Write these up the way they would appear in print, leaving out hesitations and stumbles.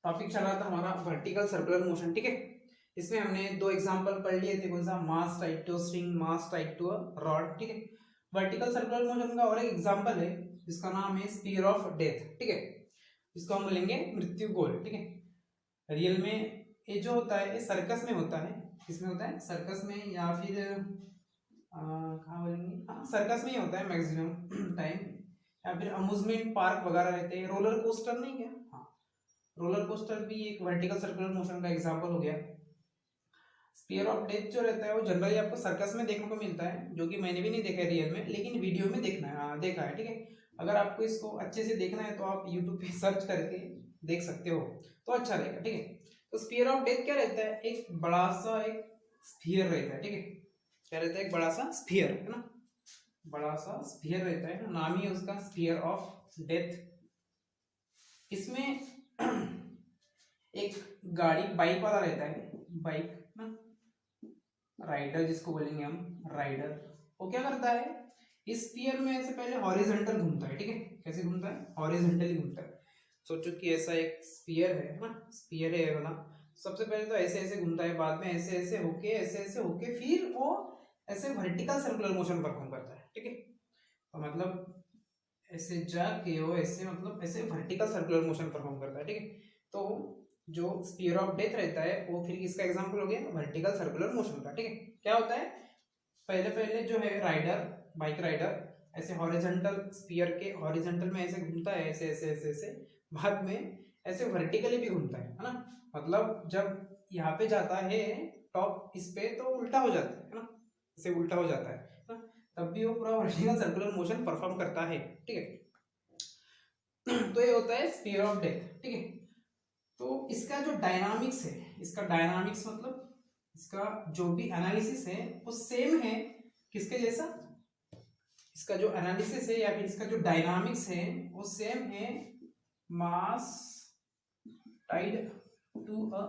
Topic चल रहा था हमारा वर्टिकल सर्कुलर मोशन, ठीक है। इसमें हमने दो एग्जांपल पढ़ लिए थे, कौन सा, mass tied to string, mass tied to rod, ठीक है। वर्टिकल सर्कुलर मोशन का और एक एग्जांपल है जिसका नाम है स्पीयर ऑफ डेथ, ठीक है। इसको हम बोलेंगे मृत्यु गोल, ठीक है। रियल में ये जो होता है ये सर्कस में होता है। किसमें होता है? सर्कस में, या फिर कहाँ बोलेंगे, हाँ सर्कस में ही होता है मैक्सिमम टाइम, या फिर अम्यूजमेंट पार्क वगैरह रहते हैं। रोलर कोस्टर नहीं क्या, हाँ रोलर कोस्टर भी एक वर्टिकल सर्कुलर मोशन का एग्जांपल हो गया। स्पीयर ऑफ डेथ जो रहता है वो जनरली आपको सर्कस में देखने को मिलता है, जो कि मैंने भी नहीं देखा है रियल में, लेकिन वीडियो में देखा है, ठीक है। अगर आपको इसको अच्छे से देखना है तो आप यूट्यूब पे सर्च करके देख सकते हो, तो अच्छा रहेगा, ठीक है। तो स्पीयर ऑफ डेथ क्या रहता है? एक बड़ा सा एक स्फीयर रहता है, ठीक है। क्या रहता है? एक बड़ा सा स्फीयर, है ना, बड़ा सा स्फीयर रहता है, नाम ही है उसका स्फीयर ऑफ डेथ। इसमें एक गाड़ी बाइक वाला रहता है, बाइक ना, राइडर जिसको बोलेंगे हम, राइडर। वो क्या करता है, इस स्फीयर में ऐसे पहले हॉरिजॉन्टल घूमता है, ठीक है। कैसे घूमता है? हॉरिजॉन्टली घूमता है। सोचो कि ऐसा एक स्फीयर है ना, स्फीयर है वाला। सबसे पहले तो ऐसे ऐसे घूमता है, बाद में ऐसे ऐसे होके फिर वो ऐसे वर्टिकल सर्कुलर मोशन परफॉर्म करता है, ठीक है। तो मतलब ऐसे जाके वो ऐसे, मतलब ऐसे वर्टिकल सर्कुलर मोशन परफॉर्म करता है, ठीक है। तो जो स्पीयर ऑफ डेथ रहता है वो फिर किसका एग्जांपल हो गया? वर्टिकल सर्कुलर मोशन का, ठीक है। क्या होता है, पहले पहले जो है राइडर, बाइक राइडर ऐसे हॉरिजॉन्टल स्पीयर के हॉरिजॉन्टल में ऐसे घूमता है, ऐसे ऐसे ऐसे ऐसे, बाद में ऐसे वर्टिकली भी घूमता है ना। मतलब जब यहाँ पे जाता है टॉप इस पे, तो उल्टा हो जाता है ना, ऐसे उल्टा हो जाता है ना, तब भी वो पूरा वर्टिकल सर्कुलर मोशन परफॉर्म करता है, ठीक है। तो ये होता है स्पीयर ऑफ डेथ, ठीक है। तो इसका जो डायनामिक्स है, इसका डायनामिक्स मतलब इसका जो भी एनालिसिस है वो सेम है किसके जैसा, इसका जो एनालिसिस है या फिर इसका जो डायनामिक्स है वो सेम है mass tied to a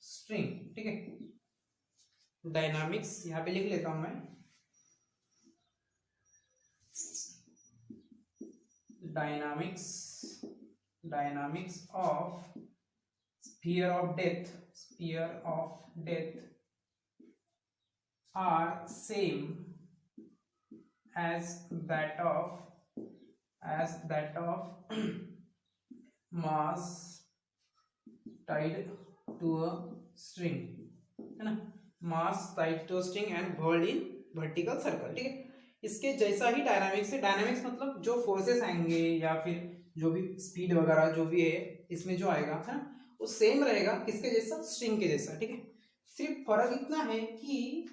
string, ठीक है। डायनामिक्स यहां पे लिख लेता हूं मैं, dynamics, dynamics of sphere of death, sphere of death are same as that of mass tied to a string, है ना, mass tied to a string and whirled in vertical circle, ठीक है। इसके जैसा ही डायनामिक्स है। डायनामिक्स मतलब जो forces आएंगे या फिर जो भी स्पीड वगैरह जो भी है इसमें जो आएगा, है ना, वो सेम रहेगा किसके जैसा? स्ट्रिंग के जैसा, ठीक है। सिर्फ फर्क इतना है कि,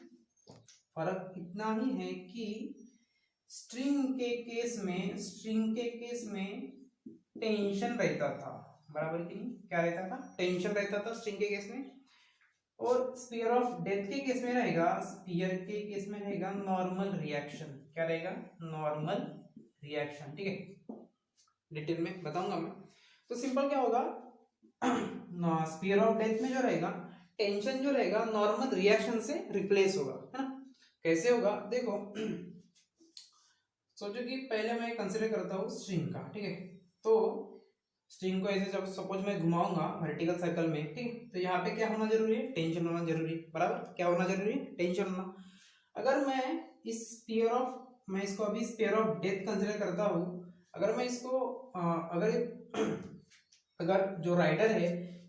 फर्क इतना ही है कि स्ट्रिंग के केस में टेंशन रहता था, बराबर कि नहीं? क्या रहता था? टेंशन रहता था स्ट्रिंग के केस में। और स्पीयर ऑफ डेथ के केस में रहेगा, स्पीयर के केस में रहेगा नॉर्मल रिएक्शन। क्या रहेगा? नॉर्मल रिएक्शन, ठीक है। डिटेल में बताऊंगा मैं। तो सिंपल क्या होगा, स्पीयर ऑफ डेथ में जो रहेगा टेंशन जो रहेगा नॉर्मल रिएक्शन से रिप्लेस होगा, है ना। कैसे होगा देखो, सोचो कि पहले मैं कंसिडर करता हूँ स्ट्रिंग का, ठीक है। तो स्ट्रिंग को ऐसे जब सपोज मैं घुमाऊंगा वर्टिकल सर्कल में, ठीक है, तो यहाँ पे क्या होना जरूरी है? टेंशन होना जरूरी है, बराबर। क्या होना जरूरी है? टेंशन होना। अगर मैं इस स्पीयर ऑफ, मैं इसको अभी स्पीयर ऑफ डेथ कंसिडर करता हूँ, अगर मैं इसको अगर जो राइडर है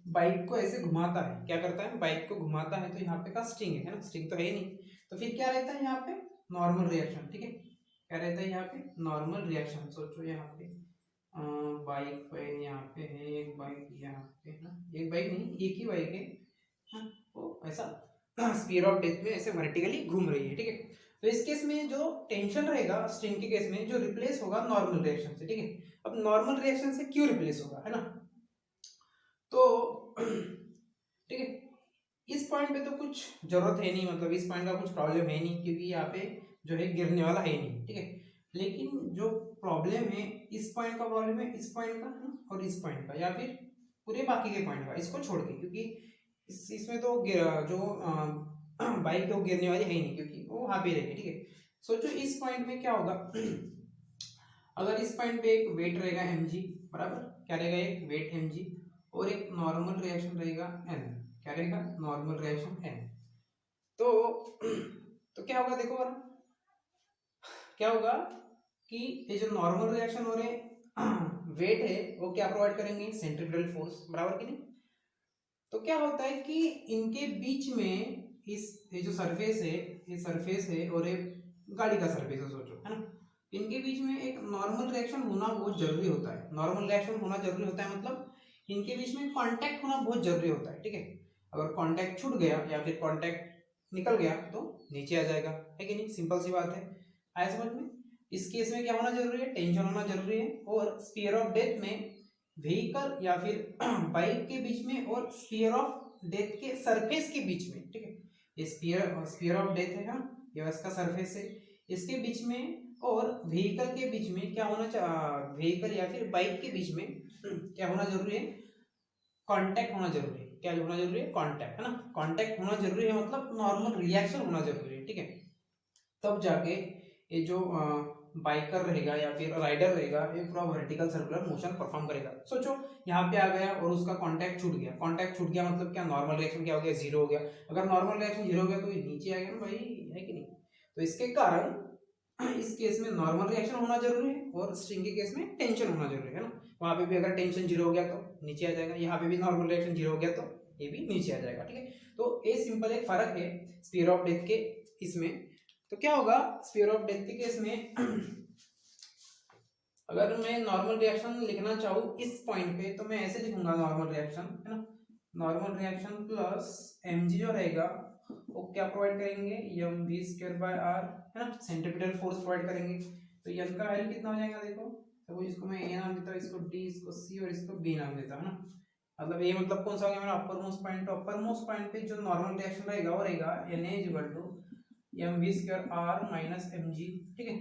बाइक को ऐसे घुमाता है, क्या करता है? बाइक को घुमाता है, तो यहाँ पे का स्ट्रिंग है ना, स्ट्रिंग तो है ही नहीं, तो फिर क्या रहता है यहाँ पे? नॉर्मल रिएक्शन, ठीक है। क्या रहता है यहाँ पे? Normal reaction. सोचो यहाँ पे बाइक पे, यहाँ पे है एक बाइक, यहाँ पे ना एक बाइक नहीं, एक ही बाइक है, हाँ, वो ऐसा स्पीयर ऑफ डेथ में ऐसे वर्टिकली घूम रही है, ठीक है। तो इस केस में जो टेंशन रहेगा स्ट्रिंग के केस में, जो रिप्लेस होगा नॉर्मल रिएक्शन से, ठीक है। अब नॉर्मल रिएक्शन से क्यों रिप्लेस होगा, है ना, तो ठीक है, इस पॉइंट पे तो कुछ जरूरत है नहीं, मतलब इस पॉइंट का कुछ प्रॉब्लम है नहीं, क्योंकि यहाँ पे जो है गिरने वाला है नहीं, ठीक है। लेकिन जो प्रॉब्लम है इस पॉइंट का, प्रॉब्लम है इस पॉइंट का, है ना, और इस पॉइंट का, या फिर पूरे बाकी के पॉइंट का, इसको छोड़ के, क्योंकि इसमें तो जो बाइक है वो गिरने वाली है ही नहीं, क्योंकि वो वहां पे रहेगी, ठीक है। सोचो इस पॉइंट में क्या होगा, अगर इस पॉइंट पे एक वेट रहेगा mg, बराबर, क्या रहेगा? एक वेट mg, और एक नॉर्मल रिएक्शन रहेगा n। क्या रहेगा? Normal reaction n। तो क्या होगा देखो बरा, क्या होगा कि ये जो नॉर्मल रिएक्शन हो रहे वेट है वो क्या प्रोवाइड करेंगे? सेंट्रीफ्यूगल फोर्स, बराबर कि नहीं? तो क्या होता है कि इनके बीच में ये जो सरफेस है, ये सरफेस है और ये गाड़ी का सरफेस है, सोचो, है ना? इनके बीच में एक नॉर्मल रिएक्शन होना बहुत जरूरी होता है। नॉर्मल रिएक्शन होना जरूरी होता है मतलब इनके बीच में कांटेक्ट होना बहुत जरूरी होता है, ठीक है? अगर कांटेक्ट छूट गया या फिर कांटेक्ट निकल गया तो नीचे आ जाएगा, है कि नहीं? सिंपल सी बात है, आया समझ में? इस केस में क्या होना जरूरी है? टेंशन होना जरूरी है। और स्फीयर ऑफ डेथ में व्हीकल या फिर बाइक के बीच में और स्फीयर ऑफ डेथ के सरफेस के बीच में, ठीक है? ये स्फीयर ऑफ डेथ है ना, ये इसका सरफेस है, इसके बीच में और व्हीकल के बीच में क्या होना चाहिए? व्हीकल या फिर बाइक के बीच में क्या होना जरूरी है? कांटेक्ट होना जरूरी है। क्या होना जरूरी है? कांटेक्ट, है ना? कांटेक्ट होना जरूरी है मतलब नॉर्मल रिएक्शन होना जरूरी है, ठीक है? तब जाके ये जो बाइकर रहेगा या फिर राइडर रहेगा ये पूरा वर्टिकल सर्कुलर मोशन परफॉर्म करेगा। सोचो यहाँ पे आ गया और उसका कांटेक्ट छूट गया। कांटेक्ट छूट गया मतलब क्या? नॉर्मल रिएक्शन क्या हो गया? जीरो हो गया। अगर नॉर्मल रिएक्शन जीरो हो गया तो ये नीचे आ गया ना भाई, है कि नहीं? तो इसके कारण इस केस में नॉर्मल रिएक्शन होना जरूरी है और स्ट्रिंग के केस में टेंशन होना जरूरी है ना। वहां पे भी अगर टेंशन जीरो हो गया तो नीचे आ जाएगा, यहाँ पे भी नॉर्मल रिएक्शन जीरो हो गया तो ये भी नीचे आ जाएगा, ठीक है? तो ये सिंपल एक फर्क है स्फीयर ऑफ डेथ के इसमें। तो क्या होगा स्फीयर ऑफ डेथ के केस में अगर मैं नॉर्मल रिएक्शन लिखना चाहूँ इस पॉइंट पे तो मैं ऐसे लिखूंगा नॉर्मल रिएक्शन, है ना? नॉर्मल रिएक्शन प्लस mg जो रहेगा वो क्या प्रोवाइड करेंगे? mv²/r, है ना? सेंट्रीपिटल फोर्स प्रोवाइड करेंगे। तो n का वैल्यू कितना हो जाएगा देखो, तो इसको मैं a नाम देता हूँ, इसको d, इसको c और इसको b नाम देता हूँ ना। मतलब ये मतलब कौन सा हो गया मेरा अपर मोस्ट पॉइंट? तो अपर मोस्ट पॉइंट पे जो नॉर्मल रिएक्शन रहेगा वो रहेगा Na mv²r माइनस mg, ठीक है?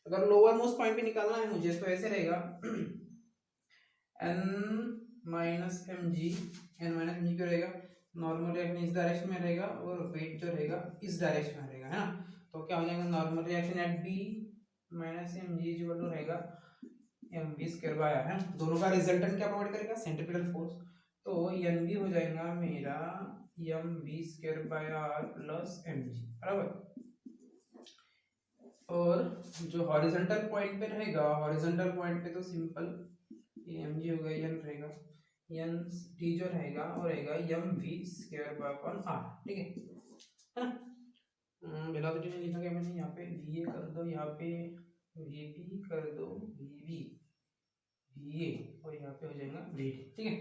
अगर लोअर मोस्ट पॉइंट पे निकालना है मुझे तो ऐसे रहेगा n माइनस एम जी, क्यों रहेगा? नॉर्मल रिएक्शन इस डायरेक्शन में रहेगा और वेट जो रहेगा इस डायरेक्शन में रहेगा, है ना? तो क्या हो जाएगा? Normal reaction at B minus M G equal to रहेगा M B square by R, है ना? दोनों का रिजल्टेंट क्या प्रोवाइड करेगा? Centripetal force. तो एन बी हो जाएगा मेरा M B square by R plus M G, बराबर। और जो हॉरिजॉन्टल पॉइंट पे रहेगा, हॉरिजॉन्टल पॉइंट पे तो सिंपल ये एम जी होगा, एन रहेगा, एन टी जो रहेगा वो रहेगा M V square by upon R, ठीक है ना? वेलोसिटी में लिखा गया मैंने, यहाँ पे वी ए कर दो, यहाँ पे वी बी कर दो, वी बी वी ए और यहाँ पे हो जाएगा वी डी, ठीक है?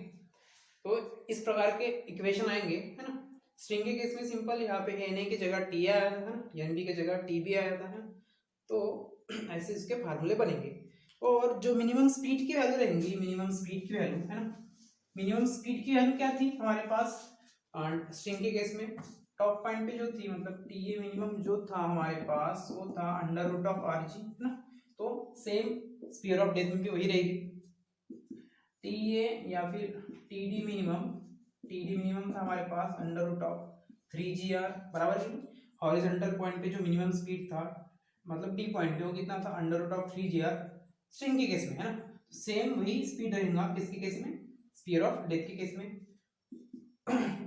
तो इस प्रकार के इक्वेशन आएंगे, है ना? स्ट्रिंग के केस में सिंपल यहाँ पे एन ए की जगह टी आया था, एन बी की जगह टी बी आया था, है? तो ऐसे इसके फार्मूले बनेंगे। और जो मिनिमम स्पीड की वैल्यू रहेंगी, मिनिमम स्पीड की वैल्यू, है ना? मिनिमम स्पीड की वैल्यू क्या थी हमारे पास स्ट्रिंग के केस में? टॉप पॉइंट पे जो थी मतलब टी ए मिनिमम जो था हमारे पास वो था under root of R G, है ना? तो सेम स्फीयर ऑफ डेथ में भी वही रहेगी, टी ए या फिर टी डी मिनिमम था हमारे पास अंडर रूट ऑफ 3gr, बराबर है? हॉरिजॉन्टल पॉइंट पे जो मिनिमम स्पीड था मतलब डी पॉइंट पे वो कितना था? Under root of 3gr string के केस में, है ना? सेम वही स्पीड रहेगा किसके केस में? स्फीयर ऑफ डेथ के केस में।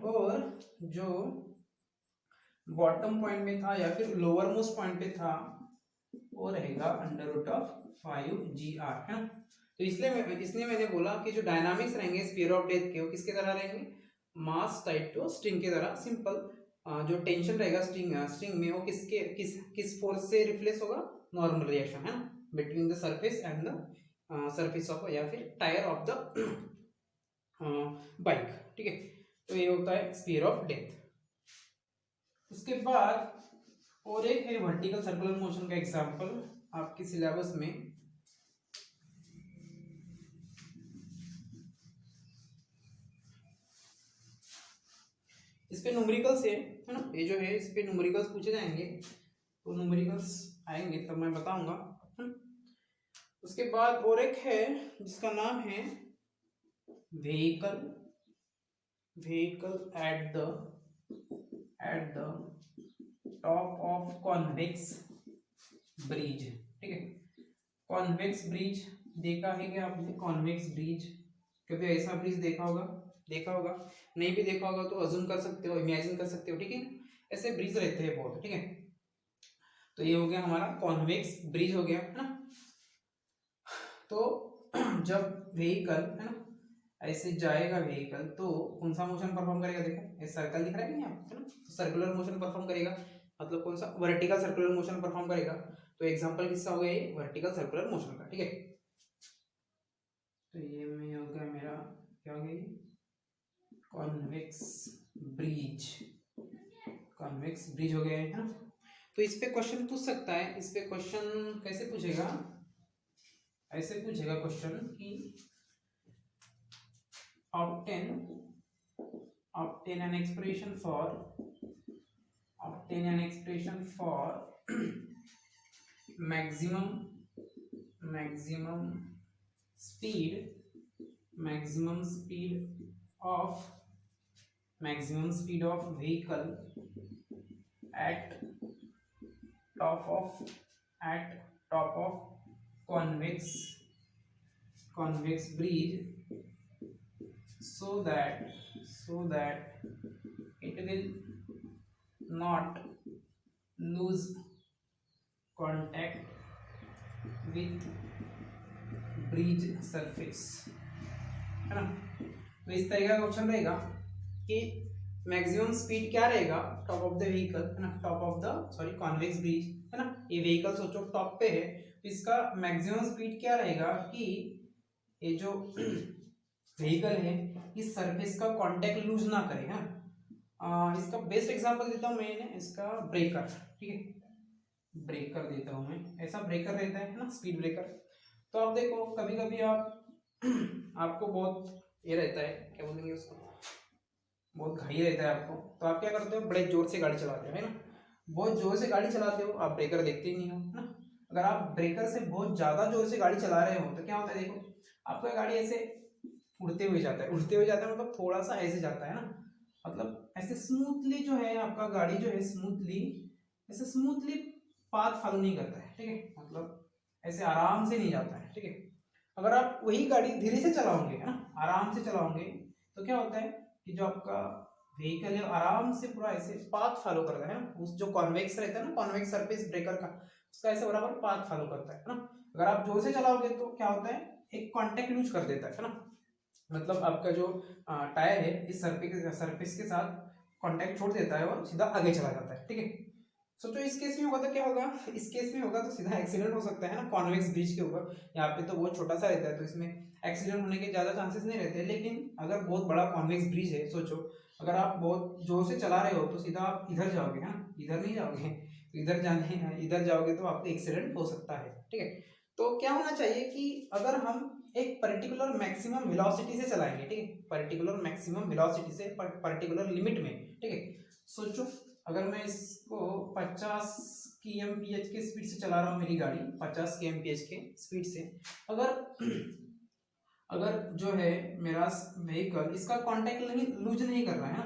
और जो बॉटम पॉइंट में था या फिर लोअर मोस्ट पॉइंट पे था वो रहेगा अंडर रूट ऑफ 5gr, है ना? तो इसलिए मैंने बोला कि जो डायनामिक्स रहेंगे स्फीयर ऑफ डेथ के वो किसके तरह रहेंगे? मास टाइप टू स्ट्रिंग की तरह। सिंपल जो टेंशन रहेगा स्ट्रिंग में वो किस फोर्स से रिप्लेस होगा? नॉर्मल रिएक्शन, है ना? Between the surface and the surface of या फिर टायर ऑफ द बाइक, ठीक है? तो ये होता है स्फीयर ऑफ डेथ। उसके बाद और एक है वर्टिकल सर्कुलर मोशन का एग्जांपल आपके सिलेबस में। इस पे न्यूमेरिकल्स है ना? ये जो है इस पे न्यूमेरिकल्स पूछे जाएंगे, तो न्यूमेरिकल्स आएंगे तब मैं बताऊंगा। उसके बाद और एक है जिसका नाम है vehicle at the top of convex bridge, ठीक है? कॉन्वेक्स ब्रिज देखा है क्या आपने? कॉन्वेक्स ब्रिज कभी ऐसा ब्रिज देखा होगा? देखा होगा? नहीं भी देखा होगा तो अज्यूम कर सकते हो, इमेजिन कर सकते हो, ठीक है। ऐसे ब्रिज रहते हैं बहुत, ठीक है। तो ये हो गया हमारा कॉन्वेक्स ब्रिज हो गया, है ना। तो जब व्हीकल, है ना, ऐसे जाएगा व्हीकल तो कौन सा मोशन परफॉर्म करेगा? देखो ये सर्कल दिख रहा है कि नहीं आपको, है ना, तो सर्कुलर मोशन परफॉर्म करेगा। मतलब कौन सा? वर्टिकल सर्कुलर मोशन परफॉर्म करेगा। तो एग्जांपल किसका हो गया? ये वर्टिकल सर्कुलर मोशन का, ठीक है। तो ये में हो गया मेरा क्या हो गया? कॉन्वेक्स ब्रिज, कॉन्वेक्स ब्रिज हो गया है ना। तो इस पे क्वेश्चन पूछ सकता है। इस पे क्वेश्चन कैसे पूछेगा? ऐसे पूछेगा क्वेश्चन कि obtain an expression for maximum speed of vehicle at top of convex bridge so that it will not lose contact with bridge surface, है ना। तो इस तरह का क्वेश्चन रहेगा कि मैक्सिमम स्पीड क्या रहेगा टॉप ऑफ द व्हीकल, है ना, top of the sorry convex bridge, है ना। ये व्हीकल सोचो टॉप पे है, तो इसका मैक्सिमम स्पीड क्या रहेगा कि ये जो व्हीकल है इस सरफेस का कांटेक्ट लूज ना करे, है। इसका बेस्ट एग्जांपल देता हूँ मैं, इसका ब्रेकर, ठीक है। ब्रेकर देता हूँ मैं, ऐसा ब्रेकर रहता है ना, स्पीड ब्रेकर। तो आप देखो कभी कभी आप आपको बहुत ये रहता है, क्या बोलेंगे उसको, बहुत घाई रहता है आपको, तो आप क्या करते हो? बड़े जोर से गाड़ी चलाते हो, है ना। बहुत जोर से गाड़ी चलाते हो, आप ब्रेकर देखते ही नहीं हो, है ना। अगर आप ब्रेकर से बहुत ज्यादा जोर से गाड़ी चला रहे हो तो क्या होता है? देखो आपका गाड़ी ऐसे उड़ते हुए जाता है, मतलब थोड़ा सा ऐसे जाता है ना, मतलब ऐसे स्मूथली जो है आपका गाड़ी जो है स्मूथली पाथ फॉलो नहीं करता है, ठीक है। मतलब ऐसे आराम से नहीं जाता है, ठीक है। अगर आप वही गाड़ी धीरे से चलाओगे, है ना, आराम से चलाओगे, तो क्या होता है कि जो आपका व्हीकल है आराम से पूरा ऐसे पाथ फॉलो करता है ना, उस जो कॉन्वेक्स रहता है ना, कॉन्वेक्स सरफेस ब्रेकर का, उसका ऐसे बराबर पाथ फॉलो करता है ना। अगर आप जोर से चलाओगे तो क्या होता है? एक कांटेक्ट लूज कर देता है ना, मतलब आपका जो टायर है इस सरफेस के साथ कांटेक्ट छोड़ देता है और सीधा आगे चला जाता है, ठीक है। सोचो इस केस में होगा तो क्या होगा? इस केस में होगा तो सीधा एक्सीडेंट हो सकता है ना, कॉन्वेक्स ब्रिज के ऊपर। यहाँ पे तो बहुत छोटा सा रहता है तो इसमें एक्सीडेंट होने के ज्यादा चांसेस नहीं रहते, लेकिन अगर बहुत बड़ा कॉन्वेक्स ब्रिज है, सोचो अगर आप बहुत जोर से चला रहे हो तो सीधा आप इधर जाओगे, है ना, इधर नहीं जाओगे, इधर जाओगे तो आपको एक्सीडेंट हो सकता है, ठीक है। तो क्या होना चाहिए कि अगर हम एक पर्टिकुलर मैक्सिमम वेलोसिटी से चलाएंगे, ठीक है, पर्टिकुलर मैक्सिमम वेलोसिटी से, पर्टिकुलर लिमिट में, ठीक है। सोचो अगर मैं इसको 50 kmph के स्पीड से चला रहा हूँ, मेरी गाड़ी 50 kmph के स्पीड से, अगर जो है मेरा व्हीकल इसका कांटेक्ट लूज नहीं कर रहा है ना,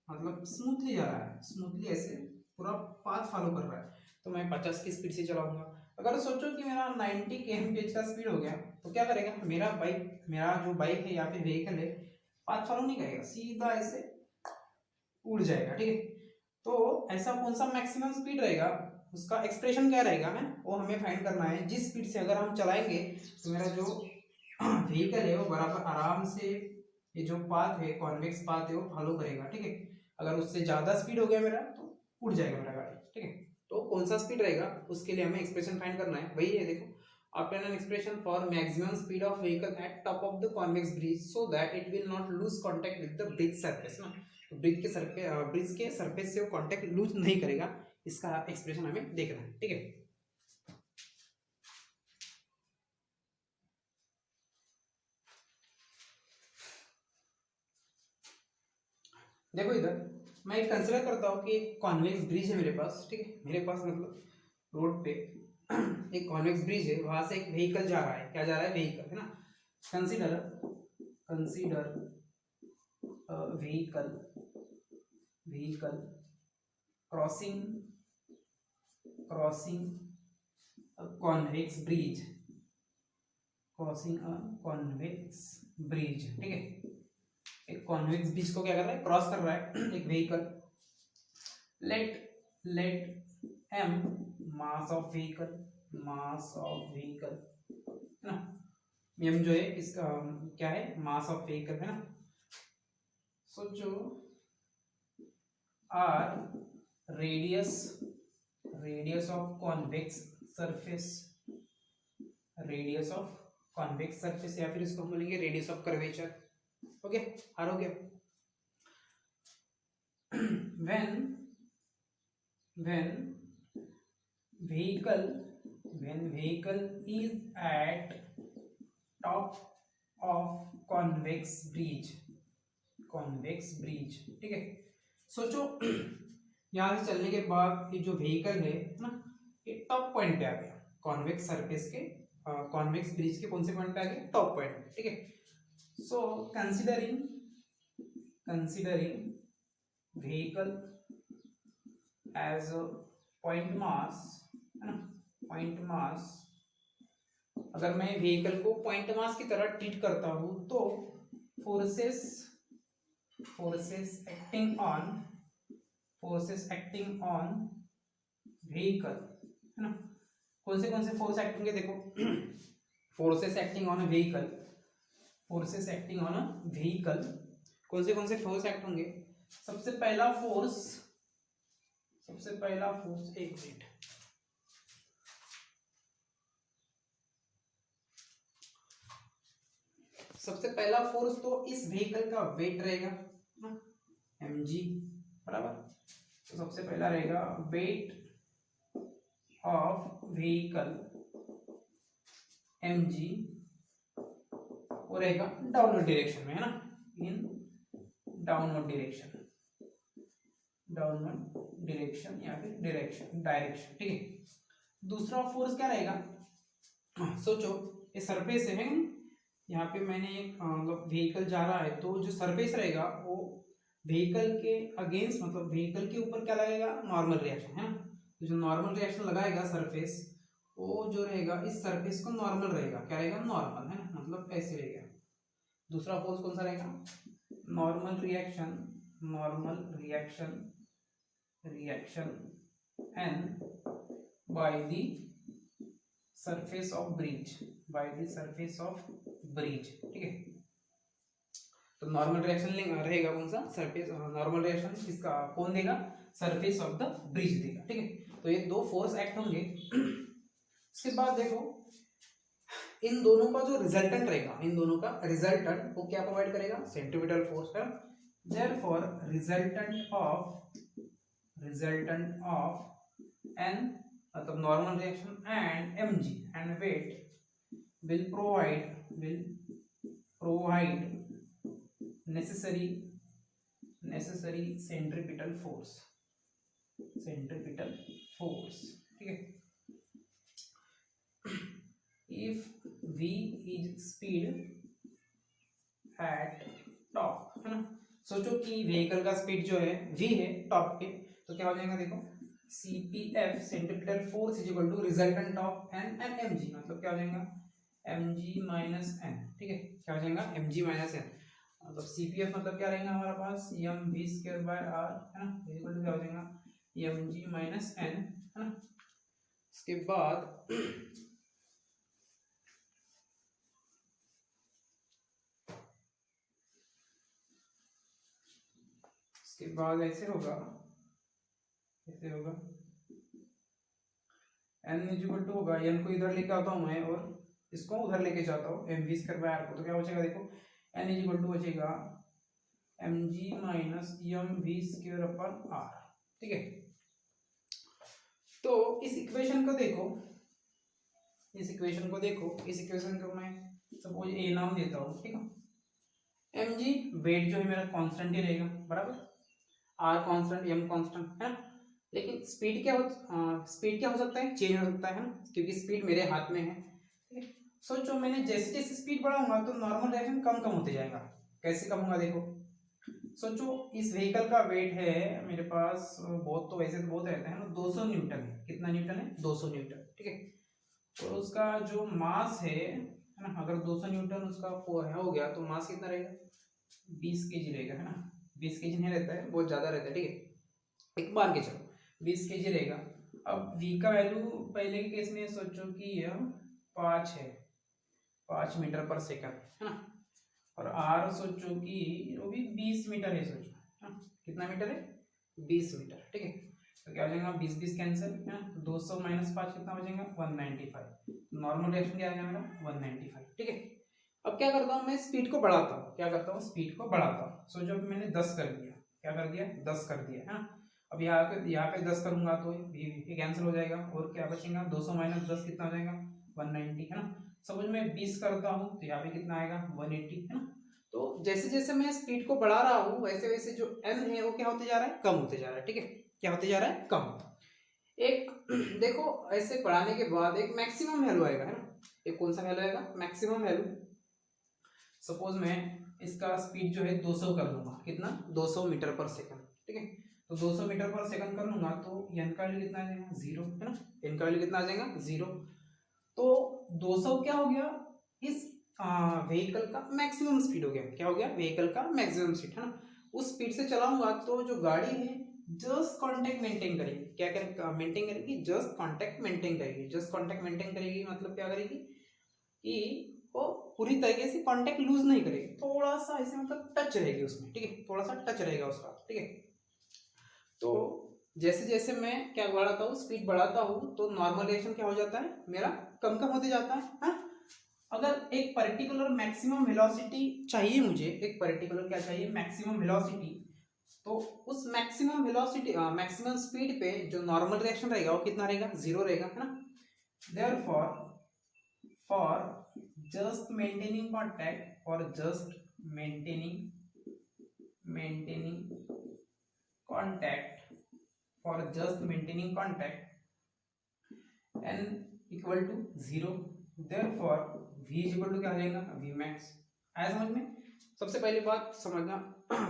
मतलब स्मूथली जा रहा है, स्मूथली ऐसे पूरा पाथ फॉलो कर रहा है, तो मैं 50 की स्पीड से चलाऊंगा। अगर सोचो कि मेरा 90 kmph का स्पीड हो गया, तो क्या करेगा मेरा जो बाइक है या फिर व्हीकल है, पाथ फॉलो नहीं करेगा, सीधा ऐसे उड़ जाएगा, ठीक है। तो ऐसा कौन सा मैक्सिमम स्पीड रहेगा, उसका एक्सप्रेशन क्या रहेगा, है वो हमें फाइंड करना है। जिस स्पीड से अगर हम चलाएंगे तो मेरा जो व्हीकल है वो बराबर आराम से ये जो पाथ है, कॉन्वेक्स पाथ है, वो फॉलो करेगा, ठीक है। अगर उससे ज्यादा स्पीड हो गया मेरा तो उड़ जाएगा मेरा गाड़ी, ठीक है। तो कौन सा स्पीड रहेगा उसके लिए हमें एक्सप्रेशन फाइंड करना है, वही है देखो, obtain an expression for maximum speed of vehicle at top of the convex bridge so that it will not lose contact with the bridge surface ना। तो ब्रिज के सरफेस से वो कांटेक्ट लूज नहीं करेगा, इसका एक्सप्रेशन हमें देखना है, ठीक है। देखो इधर मैं एक कंसिडर करता हूँ कि एक कॉन्वेक्स ब्रिज है मेरे पास, ठीक है, मेरे पास मतलब रोड पे एक कॉन्वेक्स ब्रिज है, वहां से एक व्हीकल जा रहा है, क्या जा रहा है? व्हीकल, है ना। Consider vehicle crossing convex crossing a convex bridge, ठीक है। एक कॉन्वेक्स ब्रिज को क्या कर रहा है, क्रॉस कर रहा है एक vehicle. Let M mass of vehicle, mass of vehicle है ना, एम जो है इसका क्या है, मास ऑफ व्हीकल है ना। सोचो R radius of convex surface, radius of convex surface, या फिर इसको हम बोलेंगे radius of curvature. Okay, R हो गया। when vehicle is at top of convex bridge, ठीक है। सोचो यहां से चलने के बाद ये जो व्हीकल है ना, ये टॉप पॉइंट पे आ गया, कॉन्वेक्स सरफेस के कॉन्वेक्स ब्रिज के कौन से पॉइंट पे आ गया, टॉप पॉइंट, ठीक है। So considering vehicle as point mass है ना, पॉइंट मास, अगर मैं व्हीकल को पॉइंट मास की तरह ट्रीट करता हूं तो फोर्सेस एक्टिंग ऑन व्हीकल है ना, कौन से फोर्स एक्ट होंगे देखो। Forces acting on a vehicle, कौन से फोर्स एक्ट होंगे। सबसे पहला फोर्स एक मिनट, सबसे पहला फोर्स तो इस व्हीकल का वेट रहेगा mg बराबर। तो सबसे पहला रहेगा वेट ऑफ व्हीकल mg, वो रहेगा डाउनवर्ड डायरेक्शन में है ना, इन डाउनवर्ड डायरेक्शन या फिर डायरेक्शन, ठीक है। दूसरा फोर्स क्या रहेगा, सोचो ये सरफेस है, यहाँ पे मैंने एक मतलब व्हीकल जा रहा है, तो जो सरफेस रहेगा वो व्हीकल के अगेंस्ट, मतलब व्हीकल के ऊपर क्या लगेगा, नॉर्मल रिएक्शन है ना। तो जो नॉर्मल रिएक्शन लगाएगा सरफेस, वो जो रहेगा इस सरफेस को नॉर्मल रहेगा, क्या रहेगा, नॉर्मल है ना, मतलब ऐसे रहेगा। दूसरा फोर्स कौन सा रहेगा, normal reaction and by the surface of bridge, ठीक है। तो नॉर्मल रिएक्शन रहेगा कौन सा, सरफेस, नॉर्मल रिएक्शन इसका कौन देगा, सरफेस ऑफ द ब्रिज देगा, ठीक है। तो ये दो फोर्स एक्ट होंगे। उसके बाद देखो इन दोनों का जो रिजल्टेंट रहेगा, इन दोनों का रिजल्टेंट वो क्या प्रोवाइड करेगा, सेंट्रीपिटल फोर्स है। देयरफॉर रिजल्टेंट ऑफ एन मतलब normal reaction and mg and weight will provide necessary centripetal force, ठीक है। if v is speed at top है ना, सोचो कि व्हीकल का स्पीड जो है v है टॉप पे, तो क्या हो जाएगा देखो, CPF centripetal force is equal to resultant of n and mg, मतलब क्या हो जाएगा mg माइनस n, ठीक है। क्या हो जाएगा mg माइनस n, मतलब CPF मतलब क्या रहेगा हमारा पास mv स्क्वायर बाय r है ना, इक्वल टू क्या हो जाएगा mg माइनस n है ना। उसके बाद ऐसे होगा n इज इक्वल टू होगा, n को इधर लेके आता हूं मैं और इसको उधर लेके जाता हूं mv स्क्वायर बाय r को, तो क्या हो जाएगा देखो n इज इक्वल टू हो जाएगा mg minus mv square upon r, ठीक है। तो इस इक्वेशन को देखो, इस इक्वेशन को मैं सपोज a नाम देता हूं, ठीक है। mg वेट जो है मेरा कांस्टेंट ही रहेगा बराबर, r कांस्टेंट, m कांस्टेंट है ना। लेकिन स्पीड क्या हो सकता है, चेंज हो सकता है ना, क्योंकि स्पीड मेरे हाथ में है, ठीक है। सोचो मैंने जैसे जैसे स्पीड बढ़ाऊंगा तो नॉर्मल रिएक्शन कम होते जाएगा। कैसे कम होगा देखो, सोचो इस व्हीकल का वेट है मेरे पास बहुत, तो वैसे तो बहुत रहता है ना, 200 न्यूटन है। कितना न्यूटन है, 200 न्यूटन, ठीक है। और उसका जो मास है है ना। अगर 200 न्यूटन उसका हो गया तो मास कितना रहेगा, 20 केजी रहेगा, है ना। 20 केजी नहीं रहता है, बहुत ज़्यादा रहता है, ठीक है। एक मान के चलो 20 केजी रहेगा। अब v का वैल्यू पहले के केस में सोचो कि यह 5 है, 5 मीटर पर सेकंड, है ना। और r सोचो कि वो भी 20 मीटर है, सोचो, है ना। कितना मीटर है, 20 मीटर, ठीक है। तो क्या हो जाएगा, 20 20 कैंसिल, है ना। 200 माइनस 5 कितना हो जाएगा, 195। नॉर्मल रिएक्शन क्या आ गया मेरा, 195, ठीक है। अब क्या करता हूँ मैं, स्पीड को बढ़ाता हूँ, क्या करता हूँ, स्पीड को बढ़ाता हूँ। सो जब मैंने 10 कर दिया, क्या कर दिया, 10 कर दिया, है ना। अब यहाँ पे 10 करूंगा तो ये कैंसिल हो जाएगा, और क्या बचेगा, 200 माइनस 10 कितना हो जाएगा, 190, है ना। सपोज मैं 20 करता हूँ तो यहाँ पे कितना आएगा, 180, है ना। तो जैसे जैसे मैं स्पीड को बढ़ा रहा हूँ वैसे वैसे जो n है वो क्या होते जा रहा है, कम होते जा रहा है, ठीक है। क्या होते जा रहा है, कम। एक देखो ऐसे बढ़ाने के बाद एक मैक्सिमम वैल्यू आएगा, है ना। एक कौन सा वैल्यू आएगा, मैक्सिमम वैल्यू। सपोज मैं इसका स्पीड जो है 200 कर लूंगा, कितना, 200 मीटर पर सेकंड, ठीक है। तो 200 मीटर पर सेकंड कर लूंगा तो n का वैल्यू कितना आ जाएगा, 0, है ना। n का वैल्यू कितना आ जाएगा, 0। तो 200 क्या हो गया, इस व्हीकल का मैक्सिमम स्पीड हो गया, क्या हो गया, व्हीकल का मैक्सिमम स्पीड, है ना। उस स्पीड से चलाऊंगा तो जो गाड़ी है जस्ट कांटेक्ट मेंटेन करेगी, क्या करेगी, मेंटेन करेगी, जस्ट कांटेक्ट मेंटेन करेगी। जस्ट कांटेक्ट मेंटेन करेगी मतलब क्या करेगी कि वो पूरी तरीके से कांटेक्ट लूज नहीं करेगी, थोड़ा सा ऐसे मतलब टच रहेगी उसमें, ठीक है, थोड़ा सा टच रहेगा उसका, ठीक है। तो जैसे जैसे मैं क्या बढ़ाता हूँ, स्पीड बढ़ाता हूँ तो नॉर्मल रिएक्शन क्या हो जाता है मेरा, कम कम होते जाता है, हाँ? अगर एक पर्टिकुलर मैक्सिमम वेलोसिटी चाहिए मुझे, एक पर्टिकुलर क्या चाहिए, मैक्सिमम वेलोसिटी, तो उस मैक्सिमम वेलोसिटी मैक्सिमम स्पीड पे जो नॉर्मल रिएक्शन रहेगा वो कितना रहेगा, 0 रहेगा, है ना। Therefore for just maintaining contact, for just maintaining contact, for just maintaining contact n equal to 0, therefore v is equal to क्या हो जाएगा, v max। आया समझ में। सबसे पहली बात समझना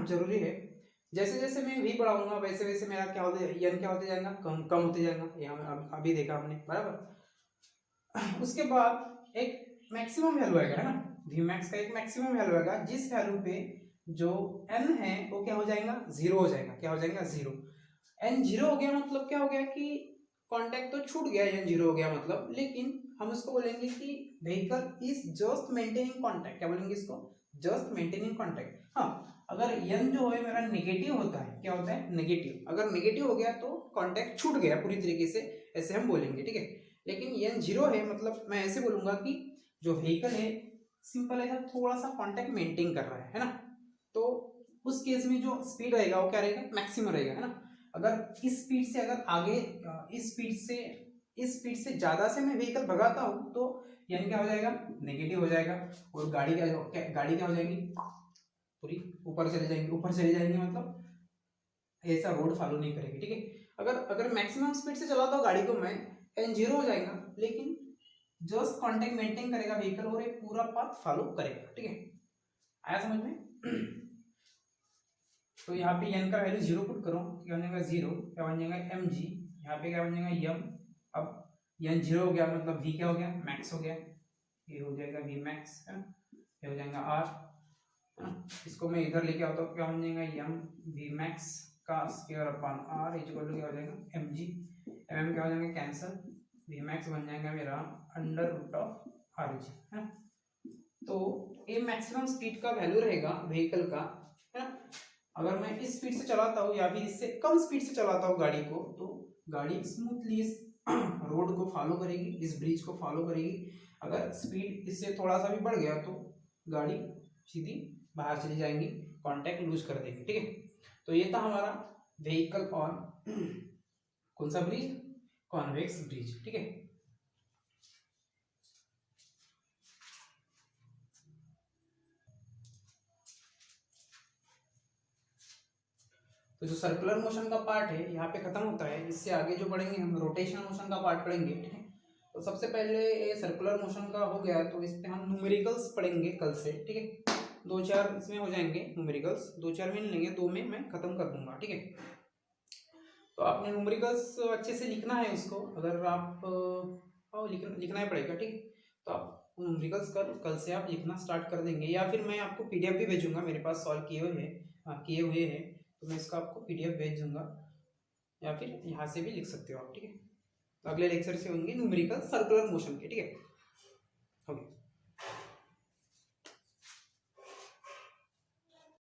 जरूरी है, जैसे जैसे मैं v बढ़ाऊंगा वैसे वैसे मेरा क्या होते n क्या होते जाएगा, कम कम होते जाएगा, यहाँ अभी देखा हमने, बराबर। उसके बाद एक मैक्सिमम वैल्यू आएगा, है ना। Vmax का एक मैक्सिमम वैल्यू आएगा जिस वैल्यू पे जो n है वो क्या हो जाएगा, 0 हो जाएगा, क्या हो जाएगा, 0। n 0 हो गया मतलब क्या हो गया कि कांटेक्ट तो छूट गया, n 0 हो गया मतलब, लेकिन हम उसको बोलेंगे कि vehicle is just maintaining contact, क्या बोलेंगे इसको, जस्ट मेंटेनिंग कांटेक्ट। हाँ, अगर n जो है मेरा नेगेटिव होता है, क्या होता है, नेगेटिव, अगर नेगेटिव हो गया तो कांटेक्ट छूट गया पूरी तरीके से, ऐसे हम बोलेंगे, ठीक है। लेकिन n 0 है मतलब मैं ऐसे बोलूंगा कि जो व्हीकल है सिंपल है, थोड़ा सा कांटेक्ट मेंटेन कर रहा है ना। तो उस केस में जो स्पीड रहेगा वो क्या रहेगा, मैक्सिमम रहेगा, है ना। अगर इस स्पीड से अगर आगे इस स्पीड से ज्यादा से मैं व्हीकल भगाता हूँ तो यानी क्या हो जाएगा, नेगेटिव हो जाएगा, और गाड़ी क्या हो जाएगी, पूरी ऊपर चले जाएंगे, ऊपर चले जाएंगे मतलब ऐसा रोड फॉलो नहीं करेगी, ठीक है। अगर मैक्सिमम स्पीड से चलाता हूँ गाड़ी को मैं, n 0 हो जाएगा, लेकिन जस्ट कांटेक्ट मेंटेन करेगा व्हीकल और एक पूरा पाथ फॉलो करेगा, ठीक है। आया समझ में। तो यहाँ पे n का वैल्यू 0 पुट करो, क्या बन जाएगा 0, क्या बन जाएगा mg, यहाँ पे क्या बन जाएगा m। अब n 0 हो गया मतलब v क्या हो गया, मैक्स हो गया, ये हो जाएगा v मैक्स, है ना। ये हो जाएगा r, है ना। इसको मैं इधर लेके आता हूँ, क्या बन जाएगा m v मैक्स का square upon r equal to क्या हो जाएगा mg, mm क्या हो जाएगा कैंसिल, v मैक्स बन जाएगा मेरा अंडर रूट ऑफ rg, है ना। तो ये मैक्सिमम स्पीड का वैल्यू रहेगा व्हीकल का, है ना। अगर मैं इस स्पीड से चलाता हूँ या फिर इससे कम स्पीड से चलाता हूँ गाड़ी को, तो गाड़ी स्मूथली इस रोड को फॉलो करेगी, इस ब्रिज को फॉलो करेगी। अगर स्पीड इससे थोड़ा सा भी बढ़ गया तो गाड़ी सीधी बाहर चली जाएंगी, कांटेक्ट लूज कर देंगे, ठीक है। तो ये था हमारा व्हीकल ऑन कौन सा ब्रिज, कॉन्वेक्स ब्रिज, ठीक है। तो जो सर्कुलर मोशन का पार्ट है यहाँ पे खत्म होता है, इससे आगे जो पढ़ेंगे हम रोटेशनल मोशन का पार्ट पढ़ेंगे, ठीक है। तो सबसे पहले ये सर्कुलर मोशन का हो गया, तो इस पे हम न्यूमेरिकल्स पढ़ेंगे कल से, ठीक है। 2-4 इसमें हो जाएंगे न्यूमेरिकल्स, 2-4 मिल लेंगे, 2 में मैं खत्म कर दूंगा, ठीक है। तो आपने न्यूमेरिकल्स अच्छे से लिखना है उसको, अगर आप लिखना ही पड़ेगा, ठीक है। तो आप वो न्यूमेरिकल्स कल से आप लिखना स्टार्ट कर देंगे, या फिर मैं आपको पीडीएफ भी भेजूंगा, मेरे पास सॉल्व किए हुए हैं, तो मैं इसका आपको पीडीएफ भेज दूंगा, या फिर यहाँ से भी लिख सकते हो आप, ठीक है। तो अगले लेक्चर से होंगे न्यूमेरिकल सर्कुलर मोशन के, ठीक है। ओके।